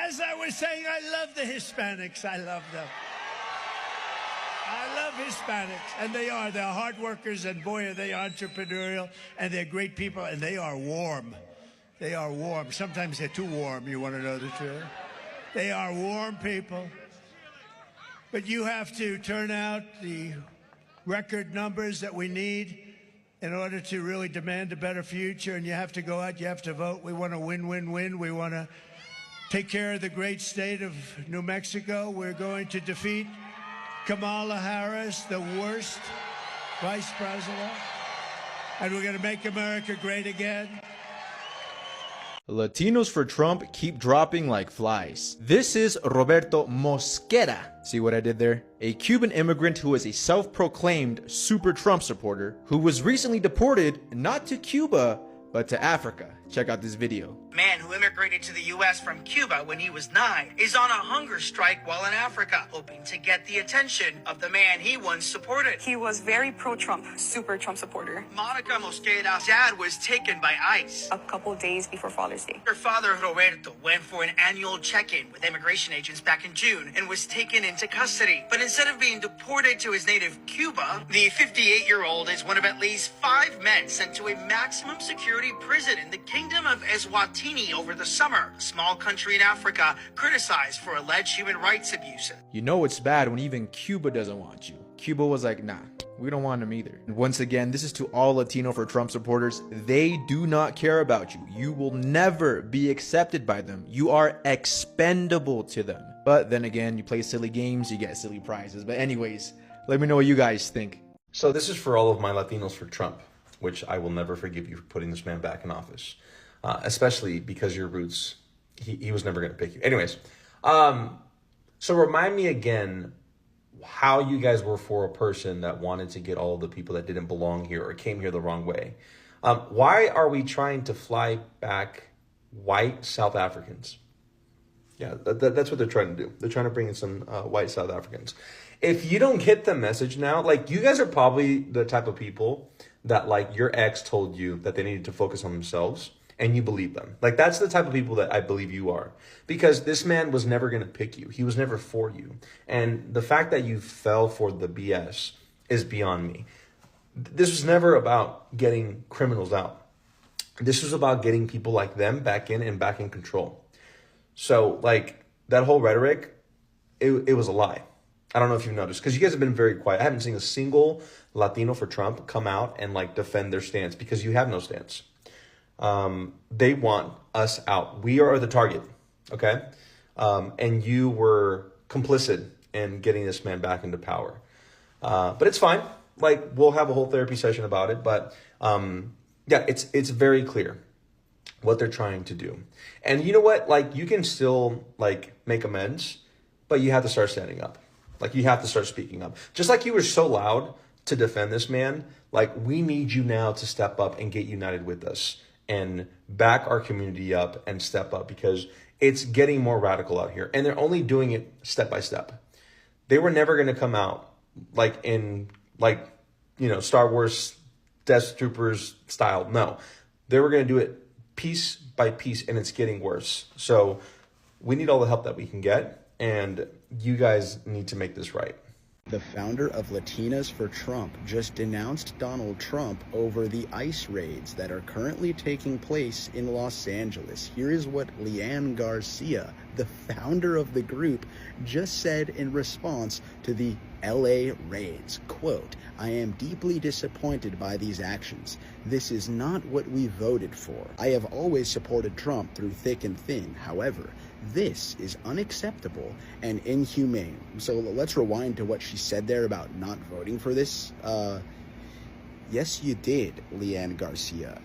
As I was saying, I love the Hispanics. I love them. I love Hispanics, and they're hard workers, and boy, are they entrepreneurial, and they're great people, and they are warm. They are warm. Sometimes they're too warm, you want to know the truth. They are warm people. But you have to turn out the record numbers that we need in order to really demand a better future, and you have to go out, you have to vote. We want to win. We want to take care of the great state of New Mexico. We're going to defeat Kamala Harris, the worst vice president, and we're going to make America great again. Latinos for Trump keep dropping like flies. This is Roberto Mosquera. See what I did there? A Cuban immigrant who is a self-proclaimed super Trump supporter who was recently deported not to Cuba, but to Africa. Check out this video. Man who immigrated to the U.S. from Cuba when he was 9 is on a hunger strike while in Africa, hoping to get the attention of the man he once supported. He was very pro-Trump, super Trump supporter. Monica Mosquera's dad was taken by ICE a couple days before Father's Day. Her father, Roberto, went for an annual check-in with immigration agents back in June and was taken into custody. But instead of being deported to his native Cuba, the 58-year-old is one of at least 5 men sent to a maximum security prison in the Kingdom of Eswatini over the summer, a small country in Africa criticized for alleged human rights abuses. You know it's bad when even Cuba doesn't want you. Cuba was like, nah, we don't want him either. And once again, this is to all Latino for Trump supporters. They do not care about you. You will never be accepted by them. You are expendable to them. But then again, you play silly games, you get silly prizes. But anyways, let me know what you guys think. So this is for all of my Latinos for Trump, which I will never forgive you for putting this man back in office. Especially because your roots, he was never going to pick you. Anyways, so remind me again how you guys were for a person that wanted to get all the people that didn't belong here or came here the wrong way. Why are we trying to fly back white South Africans? Yeah, that's what they're trying to do. They're trying to bring in some white South Africans. If you don't get the message now, like you guys are probably the type of people that like your ex told you that they needed to focus on themselves. And you believe them. Like, that's the type of people that I believe you are. Because this man was never going to pick you. He was never for you. And the fact that you fell for the BS is beyond me. This was never about getting criminals out. This was about getting people like them back in and back in control. So, like, that whole rhetoric, it was a lie. I don't know if you've noticed. Because you guys have been very quiet. I haven't seen a single Latino for Trump come out and, like, defend their stance. Because you have no stance. They want us out. We are the target, okay? And you were complicit in getting this man back into power. But it's fine. Like, we'll have a whole therapy session about it. But, yeah, it's very clear what they're trying to do. And you know what? Like, you can still, like, make amends, but you have to start standing up. Like, you have to start speaking up. Just like you were so loud to defend this man, like, we need you now to step up and get united with us. And back our community up and step up because it's getting more radical out here. And they're only doing it step by step. They were never going to come out like in like, you know, Star Wars Death Troopers style. No, they were going to do it piece by piece and it's getting worse. So we need all the help that we can get. And you guys need to make this right. The founder of Latinos for Trump just denounced Donald Trump over the ICE raids that are currently taking place in Los Angeles. Here is what Leanne Garcia, the founder of the group, just said in response to the LA raids. Quote, "I am deeply disappointed by these actions. This is not what we voted for. I have always supported Trump through thick and thin. However, this is unacceptable and inhumane." So let's rewind to what she said there about not voting for this. Yes, you did, Leanne Garcia.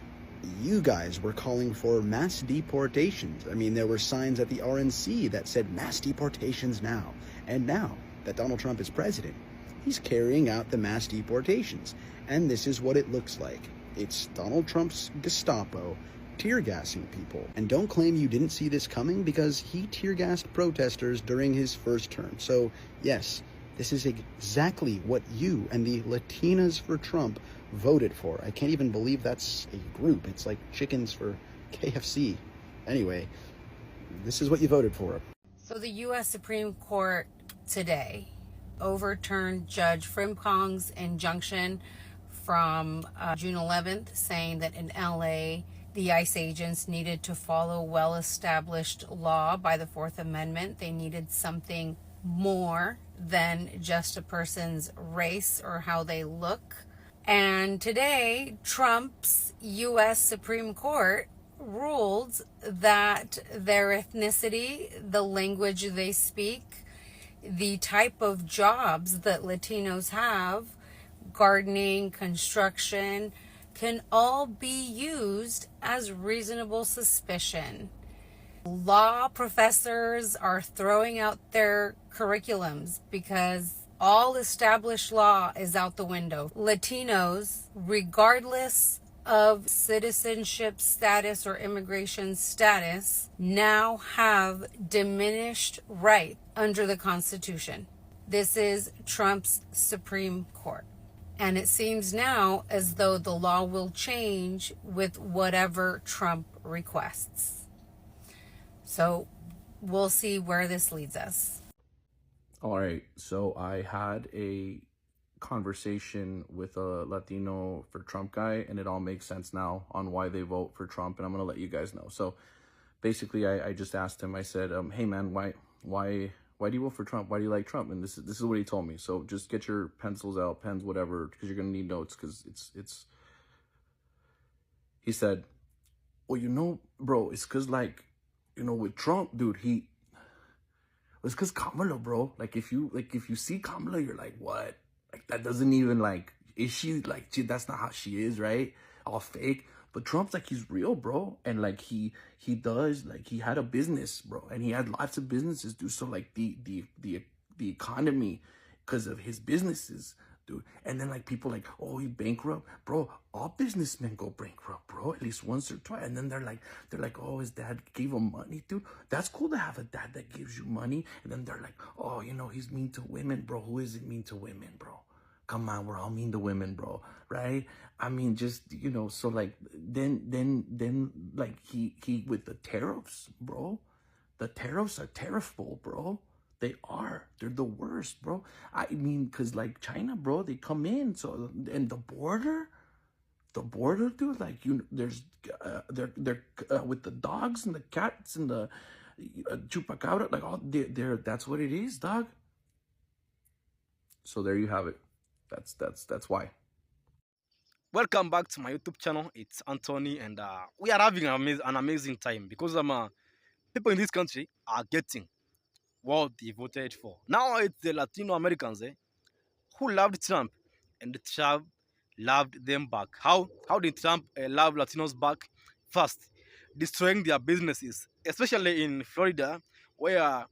You guys were calling for mass deportations. I mean, there were signs at the RNC that said mass deportations now. And now that Donald Trump is president, he's carrying out the mass deportations. And this is what it looks like. It's Donald Trump's Gestapo tear gassing people. And don't claim you didn't see this coming because he tear gassed protesters during his first term. So yes, this is exactly what you and the Latinas for Trump voted for. I can't even believe that's a group. It's like chickens for KFC. Anyway, This is what you voted for. So the U.S. Supreme Court today overturned Judge Frimpong's injunction from June 11th, saying that in LA, the ICE agents needed to follow well-established law by the Fourth Amendment. They needed something more than just a person's race or how they look. And today, Trump's U.S. Supreme Court ruled that their ethnicity, the language they speak, the type of jobs that Latinos have, gardening, construction, can all be used as reasonable suspicion. Law professors are throwing out their curriculums because all established law is out the window. Latinos, regardless of citizenship status or immigration status, now have diminished rights under the Constitution. This is Trump's Supreme Court. And it seems now as though the law will change with whatever Trump requests. So we'll see where this leads us. All right, so I had a conversation with a Latino for Trump guy, and it all makes sense now on why they vote for Trump, and I'm gonna let you guys know. So basically, I just asked him. I said, "Hey man, why do you vote for Trump? Why do you like Trump?" And this is what he told me. So just get your pencils out, pens, whatever, because you're gonna need notes. Because it's. He said, "Well, bro, it's because with Trump, dude, it's because Kamala, bro. If you see Kamala, you're like, what? That doesn't even is she that's not how she is, right? All fake. But Trump's he's real, bro. And he does, he had a business, bro. And he had lots of businesses, dude. So the economy, because of his businesses, dude. And then people oh, he bankrupt, bro. All businessmen go bankrupt, bro, at least once or twice. And then they're like, oh, his dad gave him money, dude. That's cool to have a dad that gives you money. And then they're like, oh, he's mean to women, bro. Who isn't mean to women, bro? Come on, we're all mean to women, bro, right? I mean, just so then he with the tariffs, bro. The tariffs are terrible, bro. They're the worst, bro. I mean, because China, bro, they come in. So, and the border, dude, there's, they're with the dogs and the cats and the chupacabra, that's what it is, dog. So there you have it. That's why. Welcome back to my YouTube channel. It's Anthony, and we are having an amazing time because people in this country are getting what they voted for. Now it's the Latino Americans who loved Trump, and Trump loved them back. How did Trump love Latinos back? First, destroying their businesses, especially in Florida, where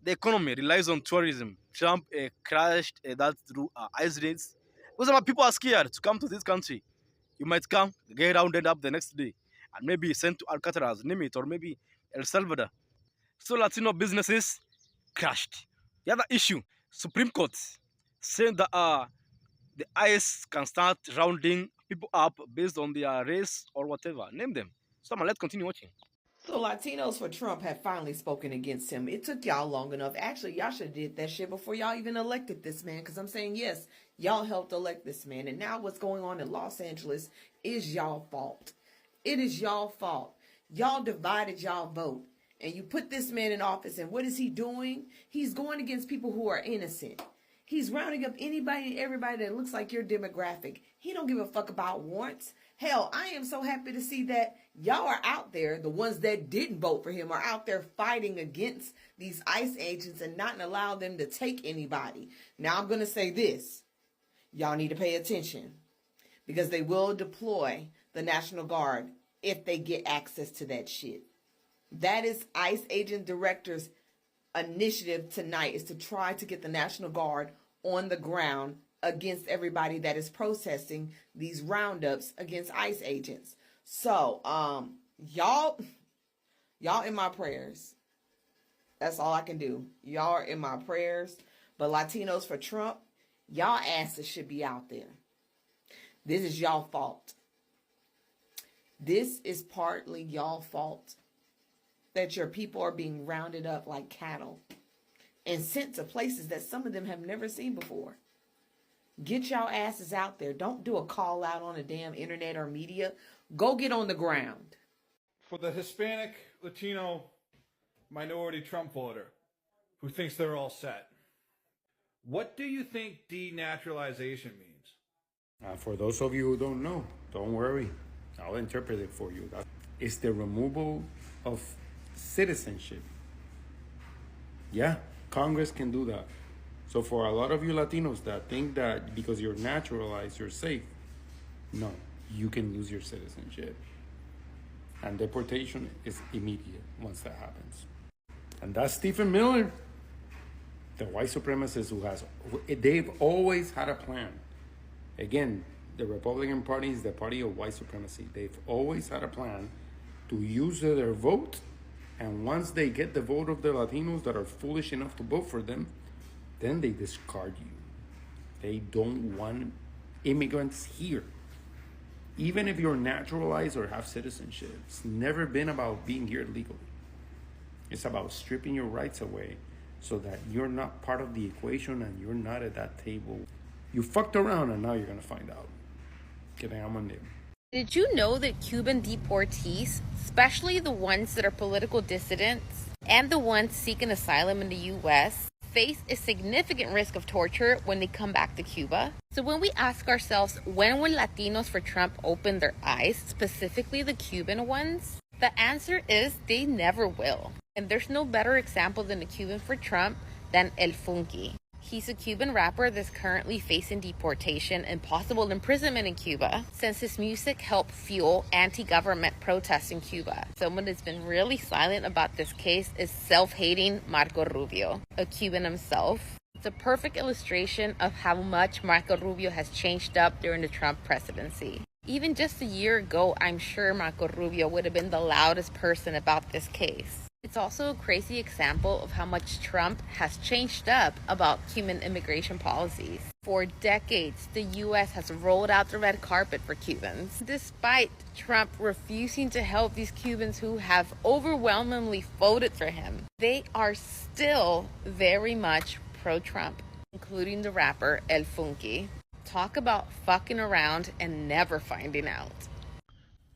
the economy relies on tourism. Trump crashed that through ICE raids. Because people are scared to come to this country. You might come, get rounded up the next day, and maybe sent to Alcatraz, name it, or maybe El Salvador. So Latino businesses crashed. The other issue, Supreme Court saying that the ICE can start rounding people up based on their race or whatever. Name them. So let's continue watching. So Latinos for Trump have finally spoken against him. It took y'all long enough. Actually, y'all should have did that shit before y'all even elected this man. Because I'm saying, yes, y'all helped elect this man. And now what's going on in Los Angeles is y'all fault. It is y'all fault. Y'all divided y'all vote. And you put this man in office. And what is he doing? He's going against people who are innocent. He's rounding up anybody and everybody that looks like your demographic. He don't give a fuck about warrants. Hell, I am so happy to see that y'all are out there. The ones that didn't vote for him are out there fighting against these ICE agents and not allow them to take anybody. Now I'm going to say this. Y'all need to pay attention because they will deploy the National Guard if they get access to that shit. That is ICE agent director's initiative tonight, is to try to get the National Guard on the ground against everybody that is protesting these roundups against ICE agents. So, y'all in my prayers. That's all I can do. Y'all are in my prayers. But Latinos for Trump, y'all asses should be out there. This is y'all fault. This is partly y'all fault. that your people are being rounded up like cattle and sent to places that some of them have never seen before. Get y'all asses out there. Don't do a call out on the damn internet or media. Go get on the ground. For the Hispanic, Latino, minority Trump voter who thinks they're all set, what do you think denaturalization means? For those of you who don't know, don't worry. I'll interpret it for you. It's the removal of citizenship. Yeah, Congress can do that. So for a lot of you Latinos that think that because you're naturalized, you're safe, no, you can lose your citizenship. And deportation is immediate once that happens. And that's Stephen Miller, the white supremacist they've always had a plan. Again, the Republican Party is the party of white supremacy. They've always had a plan to use their vote, and once they get the vote of the Latinos that are foolish enough to vote for them, then they discard you. They don't want immigrants here. Even if you're naturalized or have citizenship, it's never been about being here legally. It's about stripping your rights away so that you're not part of the equation and you're not at that table. You fucked around and now you're gonna find out. Did you know that Cuban deportees, especially the ones that are political dissidents and the ones seeking asylum in the U.S., face a significant risk of torture when they come back to Cuba? So when we ask ourselves, when will Latinos for Trump open their eyes, specifically the Cuban ones? The answer is they never will. And there's no better example than the Cuban for Trump than El Funky. He's a Cuban rapper that's currently facing deportation and possible imprisonment in Cuba since his music helped fuel anti-government protests in Cuba. Someone that's been really silent about this case is self-hating Marco Rubio, a Cuban himself. It's a perfect illustration of how much Marco Rubio has changed up during the Trump presidency. Even just a year ago, I'm sure Marco Rubio would have been the loudest person about this case. It's also a crazy example of how much Trump has changed up about Cuban immigration policies. For decades, the U.S. has rolled out the red carpet for Cubans, despite Trump refusing to help these Cubans who have overwhelmingly voted for him. They are still very much pro-Trump, including the rapper El Funky. Talk about fucking around and never finding out.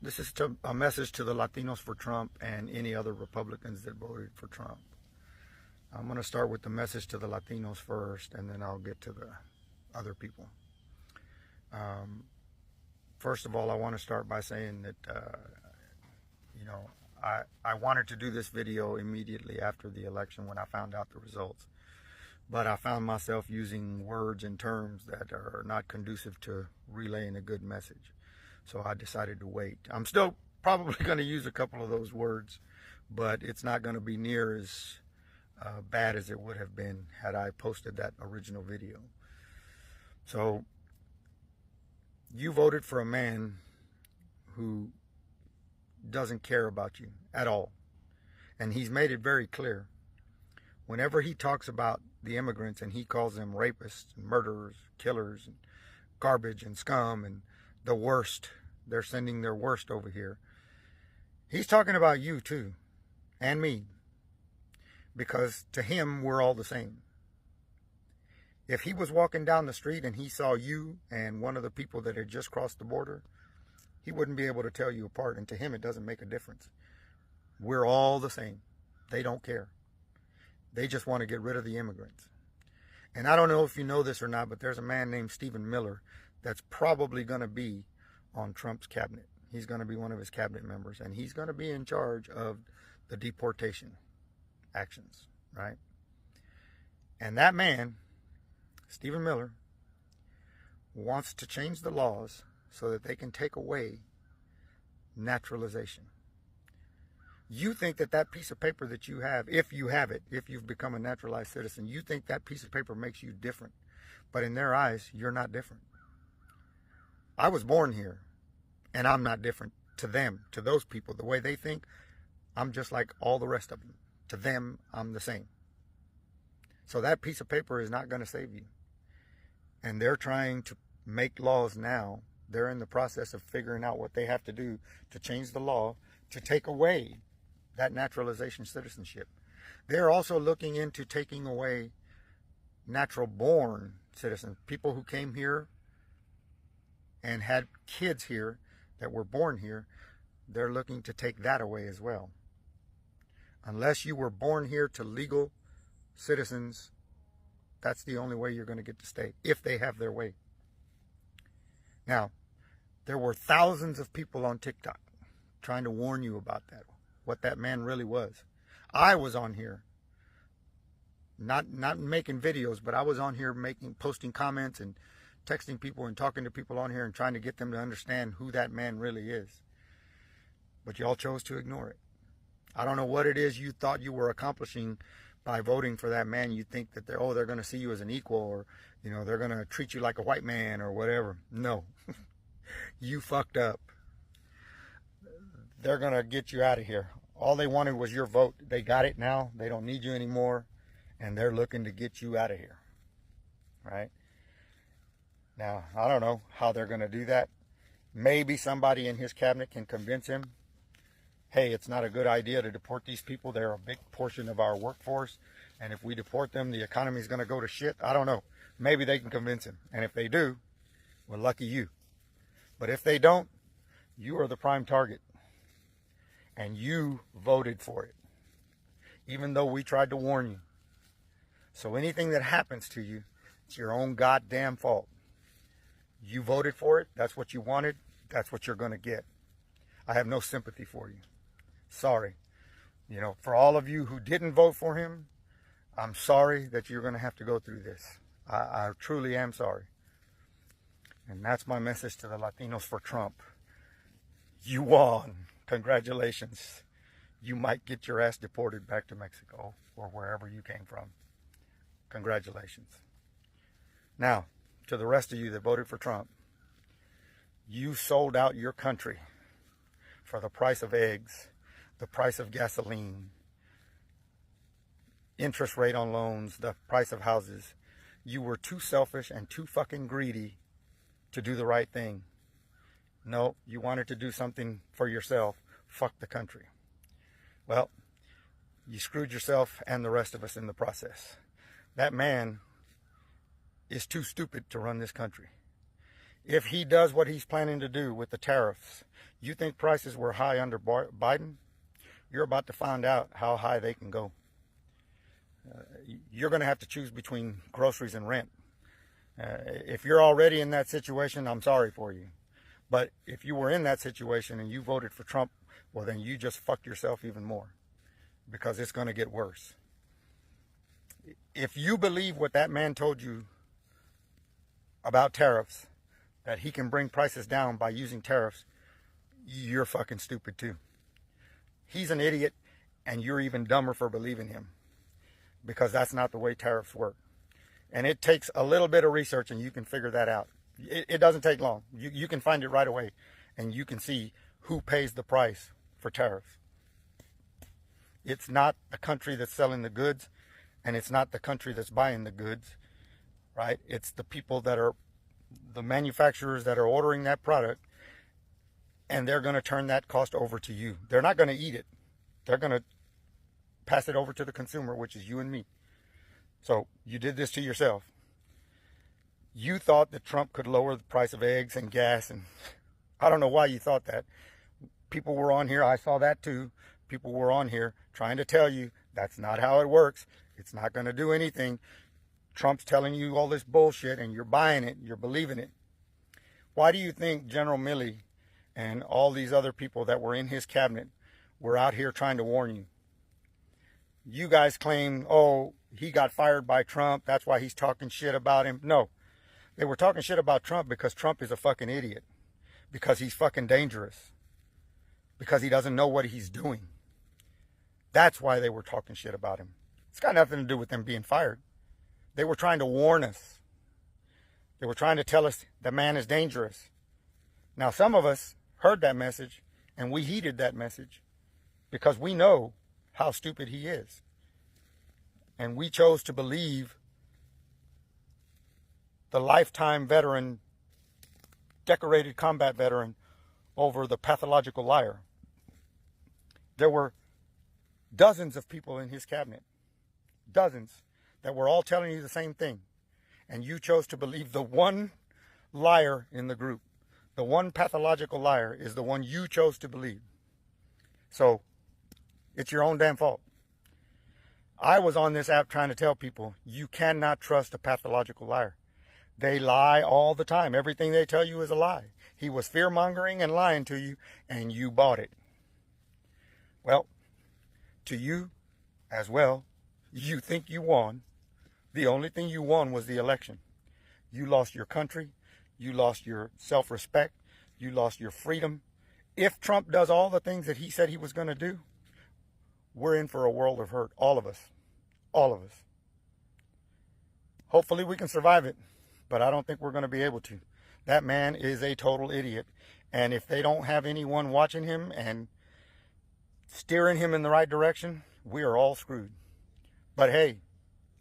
This is a message to the Latinos for Trump and any other Republicans that voted for Trump. I'm going to start with the message to the Latinos first, and then I'll get to the other people. First of all, I want to start by saying that, I wanted to do this video immediately after the election when I found out the results. But I found myself using words and terms that are not conducive to relaying a good message. So I decided to wait. I'm still probably going to use a couple of those words, but it's not going to be near as bad as it would have been had I posted that original video. So you voted for a man who doesn't care about you at all. And he's made it very clear. Whenever he talks about the immigrants and he calls them rapists and murderers, killers, and garbage and scum and the worst, they're sending their worst over here. He's talking about you too, and me, because to him, we're all the same. If he was walking down the street and he saw you and one of the people that had just crossed the border, he wouldn't be able to tell you apart, and to him, it doesn't make a difference. We're all the same. They don't care. They just want to get rid of the immigrants. And I don't know if you know this or not, but there's a man named Stephen Miller that's probably going to be on Trump's cabinet. He's going to be one of his cabinet members, and he's going to be in charge of the deportation actions, right? And that man, Stephen Miller, wants to change the laws so that they can take away naturalization. You think that that piece of paper that you have, if you have it, if you've become a naturalized citizen, you think that piece of paper makes you different. But in their eyes, you're not different. I was born here, and I'm not different to them, to those people. The way they think, I'm just like all the rest of them. To them, I'm the same. So that piece of paper is not going to save you. And they're trying to make laws now. They're in the process of figuring out what they have to do to change the law to take away that naturalization citizenship. They're also looking into taking away natural born citizens, people who came here and had kids here that were born here. They're looking to take that away as well. Unless you were born here to legal citizens, that's the only way you're going to get to stay, if they have their way. Now, there were thousands of people on TikTok trying to warn you about that, what that man really was. I was on here, not making videos, but I was on here posting comments and texting people and talking to people on here and trying to get them to understand who that man really is. But y'all chose to ignore it. I don't know what it is you thought you were accomplishing by voting for that man. You think that they're going to see you as an equal, or, you know, they're going to treat you like a white man or whatever. No. You fucked up. They're going to get you out of here. All they wanted was your vote. They got it now. They don't need you anymore. And they're looking to get you out of here. Right? Now, I don't know how they're going to do that. Maybe somebody in his cabinet can convince him, hey, it's not a good idea to deport these people. They're a big portion of our workforce. And if we deport them, the economy is going to go to shit. I don't know. Maybe they can convince him. And if they do, well, lucky you. But if they don't, you are the prime target. And you voted for it, even though we tried to warn you. So anything that happens to you, it's your own goddamn fault. You voted for it. That's what you wanted. That's what you're going to get. I have no sympathy for you. Sorry. You know, for all of you who didn't vote for him, I'm sorry that you're going to have to go through this. I truly am sorry. And that's my message to the Latinos for Trump. You won. Congratulations. You might get your ass deported back to Mexico or wherever you came from. Congratulations. Now, to the rest of you that voted for Trump, you sold out your country for the price of eggs, the price of gasoline, interest rate on loans, the price of houses. You were too selfish and too fucking greedy to do the right thing. No, you wanted to do something for yourself. Fuck the country. Well, you screwed yourself and the rest of us in the process. That man is too stupid to run this country. If he does what he's planning to do with the tariffs, you think prices were high under Biden? You're about to find out how high they can go. You're going to have to choose between groceries and rent. If you're already in that situation, I'm sorry for you. But if you were in that situation and you voted for Trump, well, then you just fucked yourself even more, because it's going to get worse. If you believe what that man told you about tariffs, that he can bring prices down by using tariffs, you're fucking stupid too. He's an idiot, and you're even dumber for believing him, because that's not the way tariffs work. And it takes a little bit of research, and you can figure that out. It doesn't take long. You can find it right away, and you can see who pays the price for tariffs. It's not the country that's selling the goods, and it's not the country that's buying the goods, right? It's the people that are, the manufacturers that are ordering that product, and they're going to turn that cost over to you. They're not going to eat it. They're going to pass it over to the consumer, which is you and me. So you did this to yourself. You thought that Trump could lower the price of eggs and gas, and I don't know why you thought that. People were on here, I saw that too. People were on here trying to tell you that's not how it works. It's not going to do anything. Trump's telling you all this bullshit, and you're buying it, you're believing it. Why do you think General Milley and all these other people that were in his cabinet were out here trying to warn you? You guys claim, oh, he got fired by Trump, that's why he's talking shit about him. No. They were talking shit about Trump because Trump is a fucking idiot. Because he's fucking dangerous. Because he doesn't know what he's doing. That's why they were talking shit about him. It's got nothing to do with them being fired. They were trying to warn us. They were trying to tell us the man is dangerous. Now, some of us heard that message, and we heeded that message because we know how stupid he is. And we chose to believe the lifetime veteran, decorated combat veteran, over the pathological liar. There were dozens of people in his cabinet, dozens, that were all telling you the same thing. And you chose to believe the one liar in the group. The one pathological liar is the one you chose to believe. So it's your own damn fault. I was on this app trying to tell people you cannot trust a pathological liar. They lie all the time. Everything they tell you is a lie. He was fear-mongering and lying to you, and you bought it. Well, to you as well, you think you won. The only thing you won was the election. You lost your country. You lost your self-respect. You lost your freedom. If Trump does all the things that he said he was going to do, we're in for a world of hurt. All of us. All of us. Hopefully we can survive it, but I don't think we're going to be able to. That man is a total idiot. And if they don't have anyone watching him and steering him in the right direction, we are all screwed. But hey,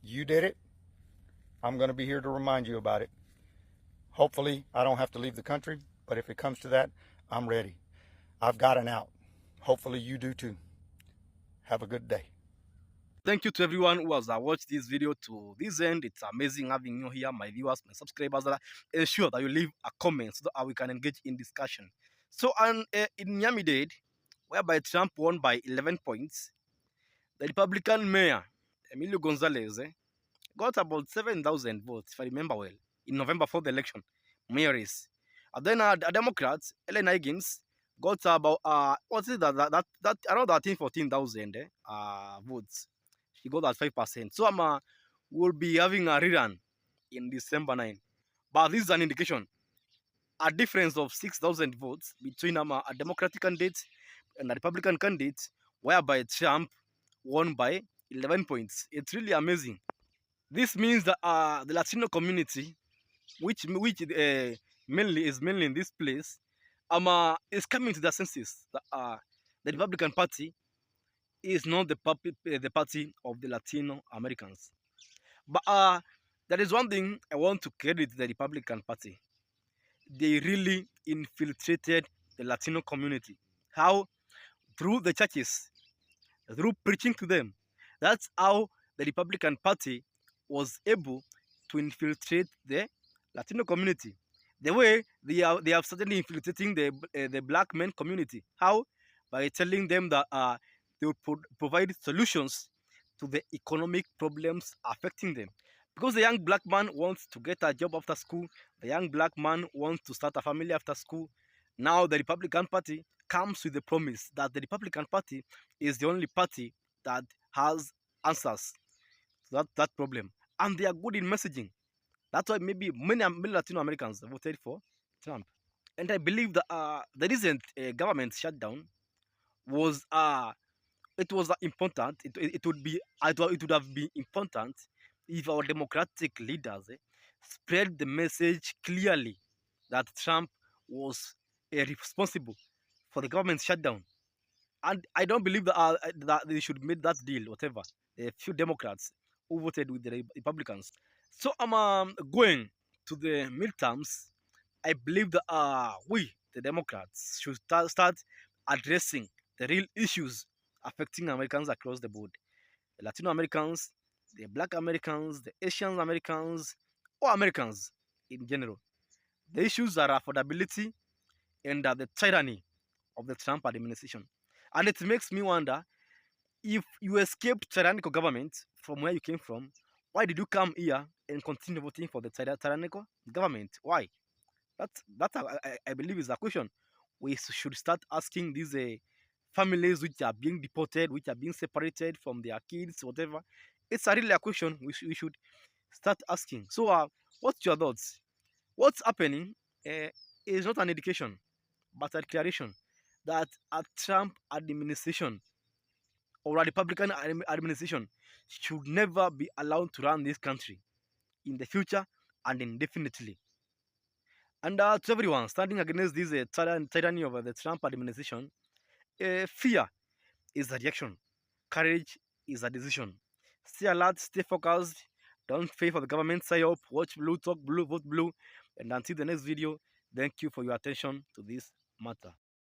you did it. I'm going to be here to remind you about it. Hopefully I don't have to leave the country, but if it comes to that, I'm ready. I've got an out. Hopefully you do too. Have a good day. Thank you to everyone who has watched this video to this end. It's amazing having you here, my viewers, my subscribers. Ensure that you leave a comment so that we can engage in discussion. So, in Miami-Dade, whereby Trump won by 11 points, the Republican mayor, Emilio Gonzalez, got about 7,000 votes, if I remember well, in November for the election, mayor race. And then the Democrats, Ellen Higgins, got about what's it that around 14,000 votes. She got that 5%. So we'll be having a rerun in December 9. But this is an indication, a difference of 6,000 votes between a Democratic candidate and a Republican candidate, whereby Trump won by 11 points. It's really amazing. This means that the Latino community, which mainly in this place, is coming to their senses that the Republican Party is not the party of the Latino Americans. But there is one thing I want to credit the Republican Party. They really infiltrated the Latino community. How? Through the churches, through preaching to them. That's how the Republican Party was able to infiltrate the Latino community. The way they have started infiltrating the black men community. How? By telling them that they will provide solutions to the economic problems affecting them. Because the young black man wants to get a job after school, the young black man wants to start a family after school. Now the Republican Party comes with the promise that the Republican Party is the only party that has answers to that problem. And they are good in messaging. That's why maybe many Latino Americans voted for Trump. And I believe that the recent government shutdown was important. It would have been important if our democratic leaders spread the message clearly that Trump was responsible for the government shutdown. And I don't believe that they should make that deal, whatever. A few Democrats who voted with the Republicans. So I'm going to the midterms. I believe that we, the Democrats, should start addressing the real issues affecting Americans across the board. The Latino Americans, the Black Americans, the Asian Americans, or Americans in general. The issues are affordability and the tyranny of the Trump administration. And it makes me wonder, if you escaped tyrannical government from where you came from, why did you come here and continue voting for the tyrannical government? Why? That I believe is a question we should start asking these families which are being deported, which are being separated from their kids, whatever. It's really a question we should start asking. So what's your thoughts? What's happening is not an indication, but a declaration that a Trump administration or a Republican administration should never be allowed to run this country in the future and indefinitely. And to everyone standing against this tyranny of the Trump administration, fear is a reaction. Courage is a decision. Stay alert, stay focused. Don't pay for the government psyop. Watch blue, talk blue, vote blue. And until the next video, thank you for your attention to this matter.